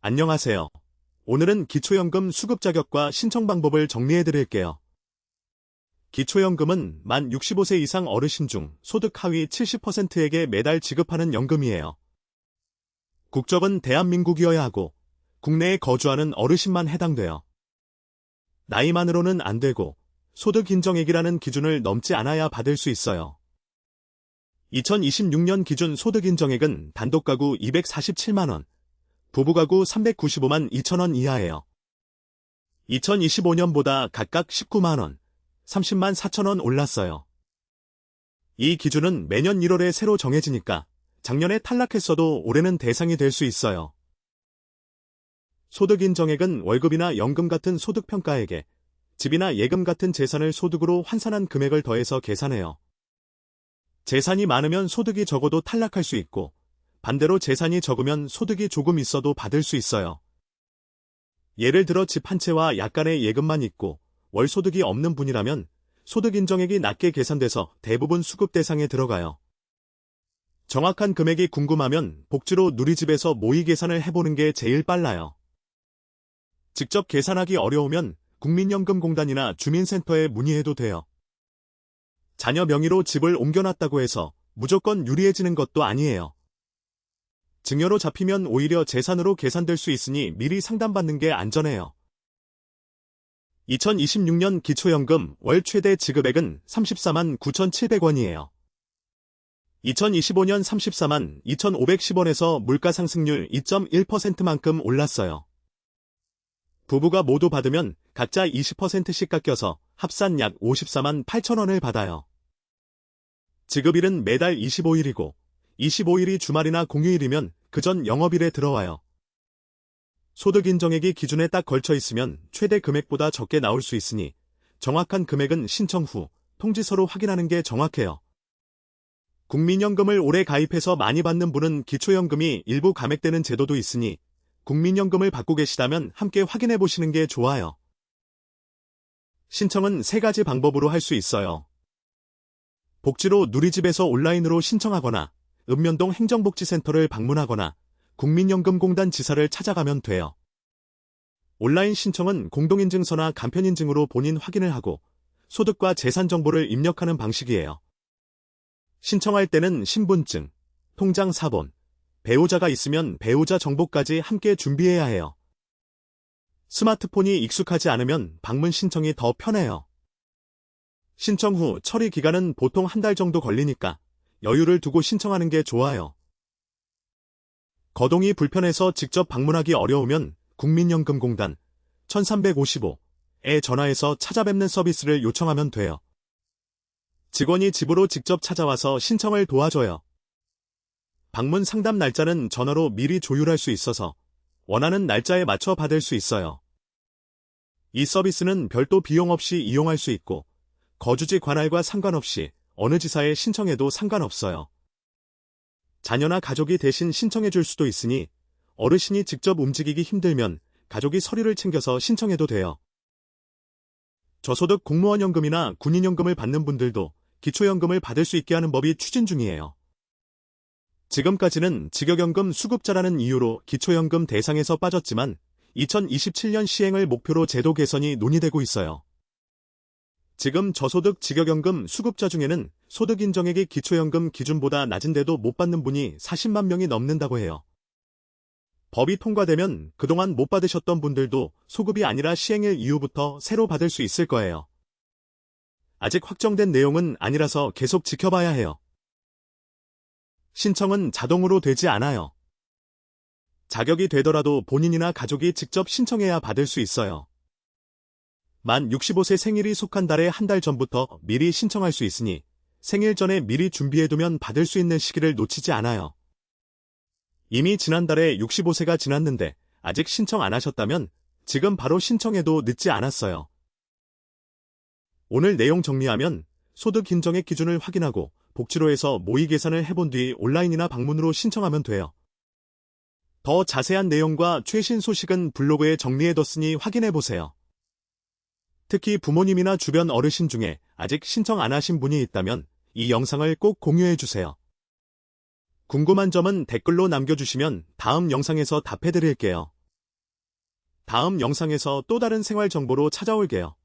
안녕하세요. 오늘은 기초연금 수급 자격과 신청 방법을 정리해 드릴게요. 기초연금은 만 65세 이상 어르신 중 소득 하위 70%에게 매달 지급하는 연금이에요. 국적은 대한민국이어야 하고 국내에 거주하는 어르신만 해당돼요. 나이만으로는 안 되고 소득 인정액이라는 기준을 넘지 않아야 받을 수 있어요. 2026년 기준 소득 인정액은 단독가구 247만원, 부부가구 395만 2천원 이하예요. 2025년보다 각각 19만원, 30만 4천원 올랐어요. 이 기준은 매년 1월에 새로 정해지니까 작년에 탈락했어도 올해는 대상이 될 수 있어요. 소득 인정액은 월급이나 연금 같은 소득평가액에 집이나 예금 같은 재산을 소득으로 환산한 금액을 더해서 계산해요. 재산이 많으면 소득이 적어도 탈락할 수 있고 반대로 재산이 적으면 소득이 조금 있어도 받을 수 있어요. 예를 들어 집 한 채와 약간의 예금만 있고 월 소득이 없는 분이라면 소득 인정액이 낮게 계산돼서 대부분 수급 대상에 들어가요. 정확한 금액이 궁금하면 복지로 누리집에서 모의 계산을 해보는 게 제일 빨라요. 직접 계산하기 어려우면 국민연금공단이나 주민센터에 문의해도 돼요. 자녀 명의로 집을 옮겨놨다고 해서 무조건 유리해지는 것도 아니에요. 증여로 잡히면 오히려 재산으로 계산될 수 있으니 미리 상담받는 게 안전해요. 2026년 기초연금 월 최대 지급액은 34만 9,700원이에요. 2025년 34만 2,510원에서 물가상승률 2.1%만큼 올랐어요. 부부가 모두 받으면 각자 20%씩 깎여서 합산 약 54만 8천원을 받아요. 지급일은 매달 25일이고 25일이 주말이나 공휴일이면 그전 영업일에 들어와요. 소득 인정액이 기준에 딱 걸쳐 있으면 최대 금액보다 적게 나올 수 있으니 정확한 금액은 신청 후 통지서로 확인하는 게 정확해요. 국민연금을 오래 가입해서 많이 받는 분은 기초연금이 일부 감액되는 제도도 있으니 국민연금을 받고 계시다면 함께 확인해 보시는 게 좋아요. 신청은 3가지 방법으로 할 수 있어요. 복지로 누리집에서 온라인으로 신청하거나 읍면동 행정복지센터를 방문하거나 국민연금공단 지사를 찾아가면 돼요. 온라인 신청은 공동인증서나 간편인증으로 본인 확인을 하고 소득과 재산 정보를 입력하는 방식이에요. 신청할 때는 신분증, 통장 사본, 배우자가 있으면 배우자 정보까지 함께 준비해야 해요. 스마트폰이 익숙하지 않으면 방문 신청이 더 편해요. 신청 후 처리 기간은 보통 1달 정도 걸리니까 여유를 두고 신청하는 게 좋아요. 거동이 불편해서 직접 방문하기 어려우면 국민연금공단 1355에 전화해서 찾아뵙는 서비스를 요청하면 돼요. 직원이 집으로 직접 찾아와서 신청을 도와줘요. 방문 상담 날짜는 전화로 미리 조율할 수 있어서 원하는 날짜에 맞춰 받을 수 있어요. 이 서비스는 별도 비용 없이 이용할 수 있고 거주지 관할과 상관없이 어느 지사에 신청해도 상관없어요. 자녀나 가족이 대신 신청해 줄 수도 있으니 어르신이 직접 움직이기 힘들면 가족이 서류를 챙겨서 신청해도 돼요. 저소득 공무원연금이나 군인연금을 받는 분들도 기초연금을 받을 수 있게 하는 법이 추진 중이에요. 지금까지는 직역연금 수급자라는 이유로 기초연금 대상에서 빠졌지만 2027년 시행을 목표로 제도 개선이 논의되고 있어요. 지금 저소득 직역연금 수급자 중에는 소득 인정액이 기초연금 기준보다 낮은데도 못 받는 분이 40만 명이 넘는다고 해요. 법이 통과되면 그동안 못 받으셨던 분들도 소급이 아니라 시행일 이후부터 새로 받을 수 있을 거예요. 아직 확정된 내용은 아니라서 계속 지켜봐야 해요. 신청은 자동으로 되지 않아요. 자격이 되더라도 본인이나 가족이 직접 신청해야 받을 수 있어요. 만 65세 생일이 속한 달에 1달 전부터 미리 신청할 수 있으니 생일 전에 미리 준비해두면 받을 수 있는 시기를 놓치지 않아요. 이미 지난달에 65세가 지났는데 아직 신청 안 하셨다면 지금 바로 신청해도 늦지 않았어요. 오늘 내용 정리하면 소득 인정액 기준을 확인하고 복지로에서 모의 계산을 해본 뒤 온라인이나 방문으로 신청하면 돼요. 더 자세한 내용과 최신 소식은 블로그에 정리해뒀으니 확인해보세요. 특히 부모님이나 주변 어르신 중에 아직 신청 안 하신 분이 있다면 이 영상을 꼭 공유해주세요. 궁금한 점은 댓글로 남겨주시면 다음 영상에서 답해드릴게요. 다음 영상에서 또 다른 생활 정보로 찾아올게요.